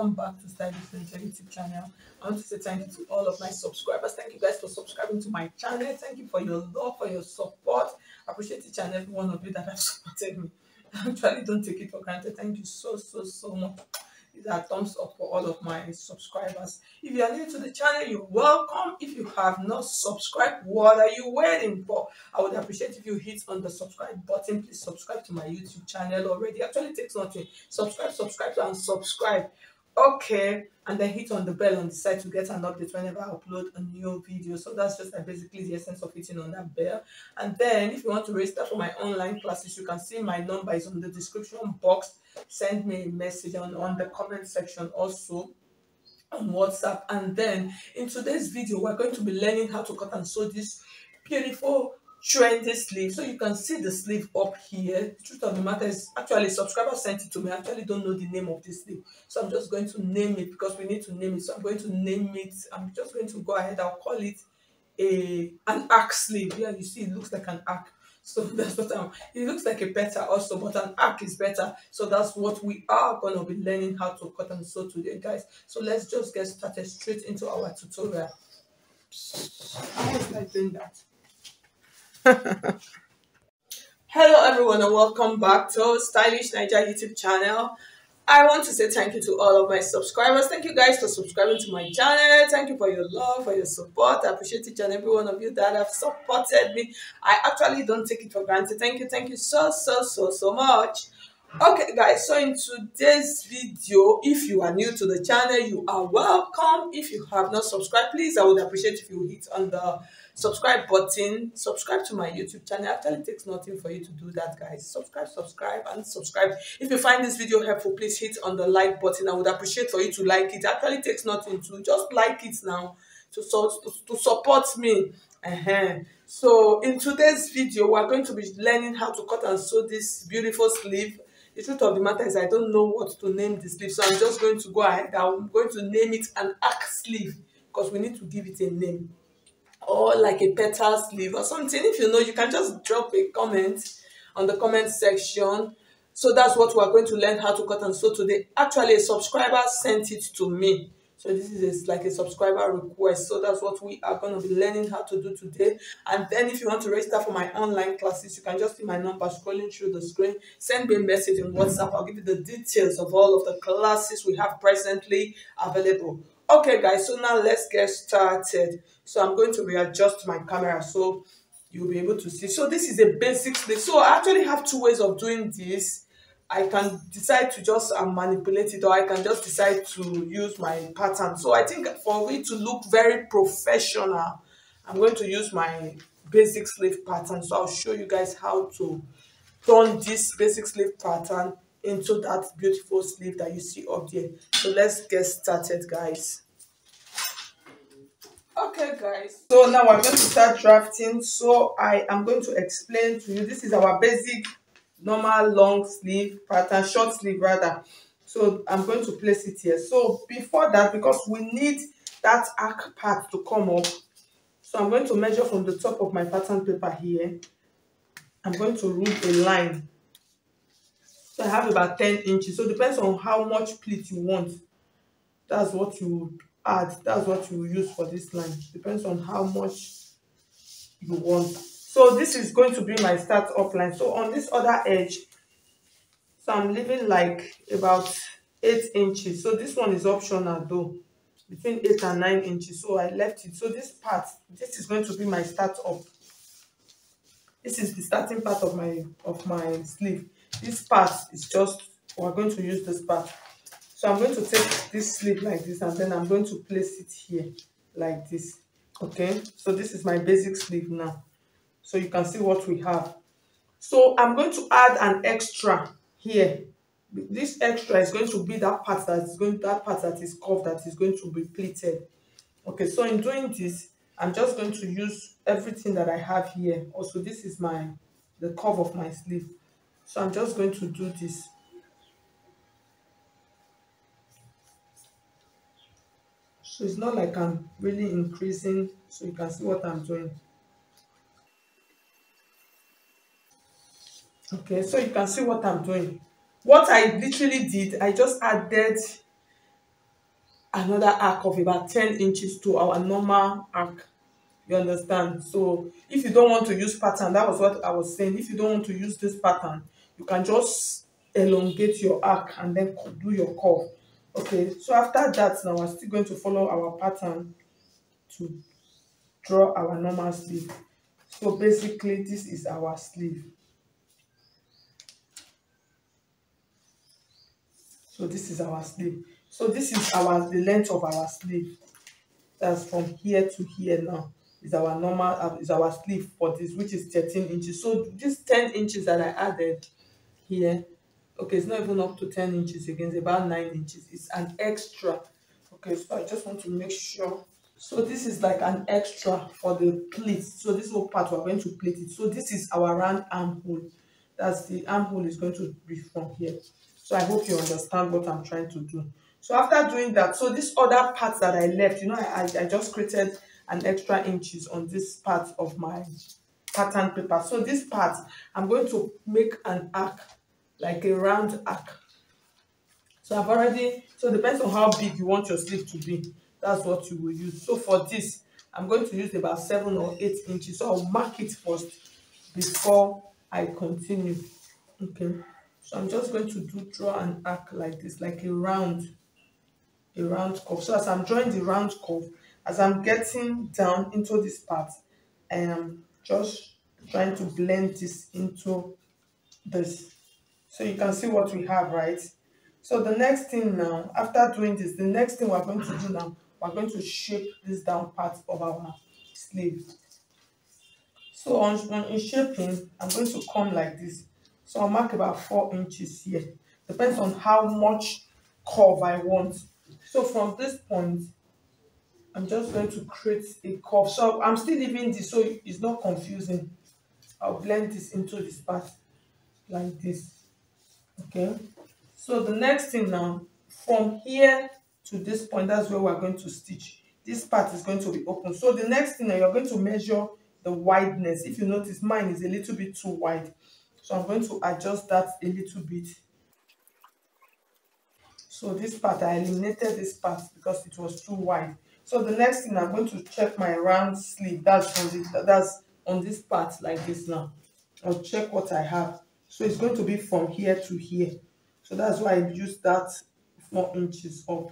welcome back to Stylish Naija YouTube channel. I want to say thank you to all of my subscribers. Thank you guys for subscribing to my channel. Thank you for your love, for your support. I appreciate each and every one of you that have supported me. I actually don't take it for granted. Thank you so much. These are thumbs up for all of my subscribers. If you are new to the channel, you're welcome. If you have not subscribed, what are you waiting for? I would appreciate if you hit on the subscribe button. Please subscribe to my YouTube channel already. Actually, it takes nothing. Subscribe, and subscribe. Okay, and then hit on the bell on the side to get an update whenever I upload a new video. So that's just basically the essence of hitting on that bell. And then if you want to register for my online classes, you can see my number is on the description box. Send me a message on the comment section also on WhatsApp. And then in today's video, we're going to be learning how to cut and sew this beautiful trendy sleeve. So you can see the sleeve up here. The truth of the matter is, actually, subscriber sent it to me. I actually don't know the name of this sleeve, so I'm just going to name it because we need to name it. So I'm going to name it. I'm just going to go ahead. I'll call it an arc sleeve. Yeah, you see, it looks like an arc. So that's what it looks like a better also, but an arc is better. So that's what we are going to be learning how to cut and sew today, guys. So let's just get started straight into our tutorial. How was I doing that? Hello everyone and welcome back to Stylish Naija YouTube channel. I want to say thank you to all of my subscribers. Thank you guys for subscribing to my channel. Thank you for your love, for your support. I appreciate each and every one of you that have supported me. I actually don't take it for granted. Thank you so much. Okay guys, so in today's video, if you are new to the channel, you are welcome. If you have not subscribed, please, I would appreciate if you hit on the subscribe button. Subscribe to my YouTube channel. Actually, it takes nothing for you to do that, guys. Subscribe and subscribe. If you find this video helpful, please hit on the like button. I would appreciate for you to like it. Actually, it takes nothing to just like it now to support me. So in today's video, we're going to be learning how to cut and sew this beautiful sleeve. The truth of the matter is I don't know what to name the sleeve, so I'm just going to go ahead. I'm going to name it an arc sleeve because we need to give it a name, or like a petal sleeve or something. If you know, you can just drop a comment on the comment section. So that's what we're going to learn how to cut and sew today. Actually, a subscriber sent it to me. So this is like a subscriber request. So that's what we are going to be learning how to do today. And then if you want to register for my online classes, you can just see my number scrolling through the screen. Send me a message on WhatsApp. I'll give you the details of all of the classes we have presently available. Okay, guys, so now let's get started. So I'm going to readjust my camera so you'll be able to see. So this is a basic sleeve. So I actually have two ways of doing this. I can decide to just manipulate it, or I can just decide to use my pattern. So I think for it to look very professional, I'm going to use my basic sleeve pattern. So I'll show you guys how to turn this basic sleeve pattern into that beautiful sleeve that you see up there. So let's get started, guys. Okay guys, so now we're going to start drafting. So I am going to explain to you, this is our basic normal long sleeve pattern, short sleeve rather. So I'm going to place it here. So before that, because we need that arc part to come up, so I'm going to measure from the top of my pattern paper here. I'm going to rule a line. So I have about 10 inches. So it depends on how much pleat you want. That's what you add. That's what you use for this line. Depends on how much you want. So this is going to be my start up line. So on this other edge, so I'm leaving like about 8 inches. So this one is optional though, between 8 and 9 inches. So I left it. So this part, this is going to be my start up. This is the starting part of my sleeve. This part is just, we're going to use this part. So I'm going to take this sleeve like this, and then I'm going to place it here like this. Okay, so this is my basic sleeve now. So you can see what we have. So I'm going to add an extra here. This extra is going to be that part that is curved, that is going to be pleated. Okay, so in doing this, I'm just going to use everything that I have here. Also, this is the curve of my sleeve. So I'm just going to do this. So it's not like I'm really increasing, so you can see what I'm doing. Okay, so you can see what I'm doing. What I literally did, I just added another arc of about 10 inches to our normal arc. You understand? So if you don't want to use pattern, that was what I was saying. If you don't want to use this pattern, you can just elongate your arc and then do your curve. Okay, so after that, now we're still going to follow our pattern to draw our normal sleeve. So basically, this is our sleeve. So this is our sleeve. So this is the length of our sleeve. That's from here to here now. Is our normal is our sleeve for this, which is 13 inches. So this 10 inches that I added here, okay, it's not even up to 10 inches again, it's about 9 inches. It's an extra. Okay, so I just want to make sure. So this is like an extra for the pleat. So this whole part we're going to plait it. So this is our round armhole. That's the armhole is going to be from here. So I hope you understand what I'm trying to do. So after doing that, so this other part that I left, you know, I just created an extra inches on this part of my pattern paper. So this part, I'm going to make an arc, like a round arc. So I've already, so it depends on how big you want your sleeve to be. That's what you will use. So for this, I'm going to use about 7 or 8 inches. So I'll mark it first before I continue. Okay. So I'm just going to draw an arc like this, like a round curve. So as I'm drawing the round curve, as I'm getting down into this part, I am just trying to blend this into this. So you can see what we have, right? So the next thing now, after doing this, the next thing we're going to do now, we're going to shape this down part of our sleeve. So in shaping, I'm going to come like this. So I'll mark about 4 inches here. Depends on how much curve I want. So from this point, I'm just going to create a curve. So I'm still leaving this so it's not confusing. I'll blend this into this part like this. Okay. So the next thing now, from here to this point, that's where we're going to stitch. This part is going to be open. So the next thing now, you're going to measure the wideness. If you notice, mine is a little bit too wide. So I'm going to adjust that a little bit. So this part, I eliminated this part because it was too wide. So the next thing, I'm going to check my round sleeve. That's on this part like this now. I'll check what I have. So it's going to be from here to here. So that's why I used that 4 inches up.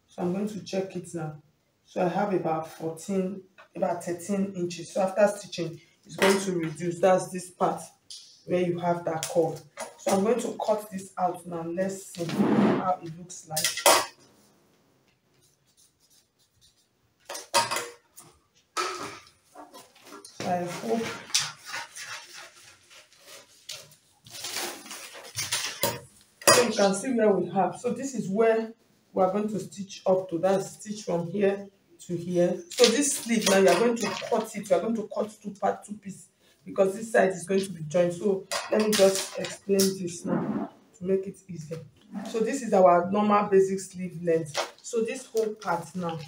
So I'm going to check it now. So I have about 13 inches. So after stitching, it's going to reduce. That's this part where you have that curve. So I'm going to cut this out now. Let's see how it looks like. So I hope so you can see where we have. So this is where we are going to stitch up to. That's stitch from here to here. So this sleeve now, you are going to cut it. You are going to cut two pieces because this side is going to be joined. So let me just explain this now to make it easier. So this is our normal basic sleeve length. So this whole part now,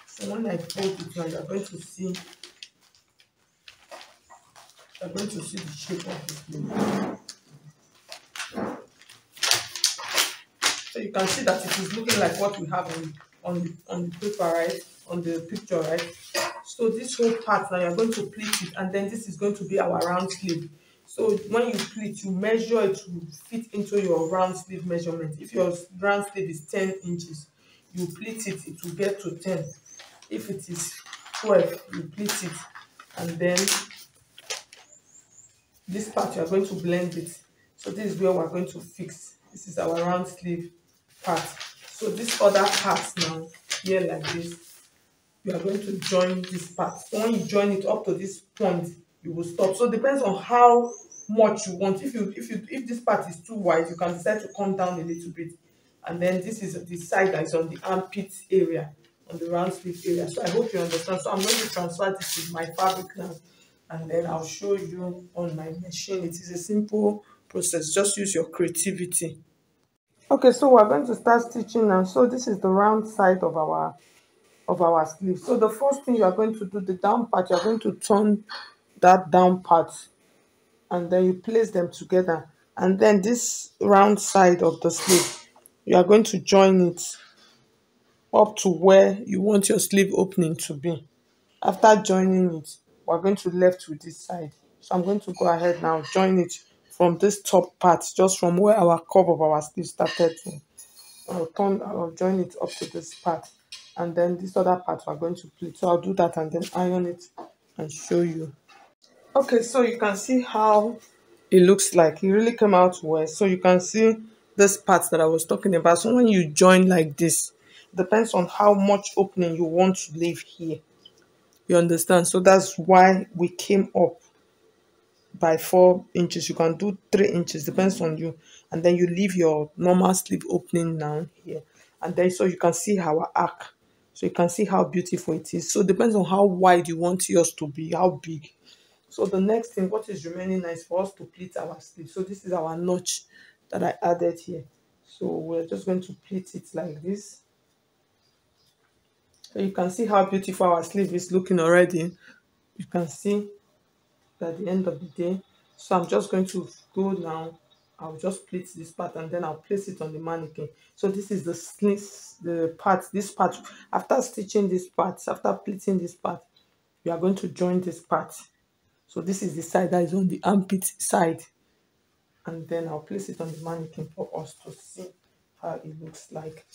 so when I fold it now, you're going to see the shape of the sleeve. So you can see that it is looking like what we have on the paper, right? On the picture, right? So this whole part now, you're going to pleat it, and then this is going to be our round sleeve. So when you pleat, you measure it to fit into your round sleeve measurement. If your round sleeve is 10 inches, you pleat it, it will get to 10. If it is 12, you pleat it, and then this part you are going to blend it. So this is where we're going to fix. This is our round sleeve part. So this other part now, here like this, you are going to join this part. So when you join it up to this point, you will stop. So it depends on how much you want. If this part is too wide, you can decide to come down a little bit. And then this is the side that is on the armpit area, on the round sleeve area. So I hope you understand. So I'm going to transfer this to my fabric now, and then I'll show you on my machine. It is a simple process. Just use your creativity. Okay, so we're going to start stitching now. So this is the round side of our sleeve. So the first thing you are going to do, the down part, you are going to turn that down part, and then you place them together. And then this round side of the sleeve, you are going to join it up to where you want your sleeve opening to be. After joining it, we're going to left with this side. So I'm going to go ahead now, join it from this top part, just from where our curve of our sleeve started to. I'll join it up to this part, and then this other part we're going to pleat. So I'll do that and then iron it and show you. Okay, so you can see how it looks like. It really came out well. So you can see this part that I was talking about. So when you join like this, depends on how much opening you want to leave here. You understand? So that's why we came up by 4 inches. You can do 3 inches, depends on you. And then you leave your normal sleeve opening down here. And then so you can see our arc. So you can see how beautiful it is. So it depends on how wide you want yours to be, how big. So the next thing, what is remaining now is for us to pleat our sleeve. So this is our notch that I added here. So we're just going to pleat it like this. So you can see how beautiful our sleeve is looking already. You can see at the end of the day. So I'm just going to go now. I'll just pleat this part and then I'll place it on the mannequin. So this is the sleeve, the part, this part. After stitching this part, after pleating this part, we are going to join this part. So this is the side that is on the armpit side. And then I'll place it on the mannequin for us to see how it looks like.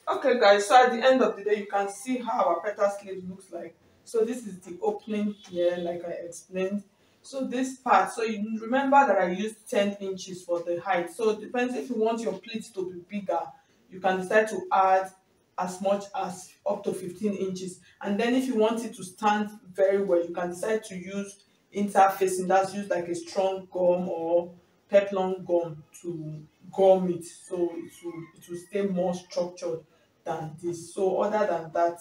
Okay guys, so at the end of the day you can see how our petal sleeve looks like. So this is the opening here, like I explained. So this part, so you remember that I used 10 inches for the height. So it depends, if you want your pleats to be bigger, you can decide to add as much as up to 15 inches. And then if you want it to stand very well, you can decide to use interfacing. That's use like a strong gum or peplum gum to gum it, so it will stay more structured than this. So other than that,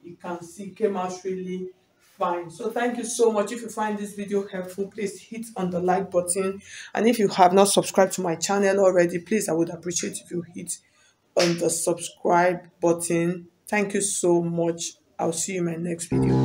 you can see it came out really fine. So thank you so much. If you find this video helpful, please hit on the like button, and if you have not subscribed to my channel already, please, I would appreciate if you hit on the subscribe button. Thank you so much. I'll see you in my next video.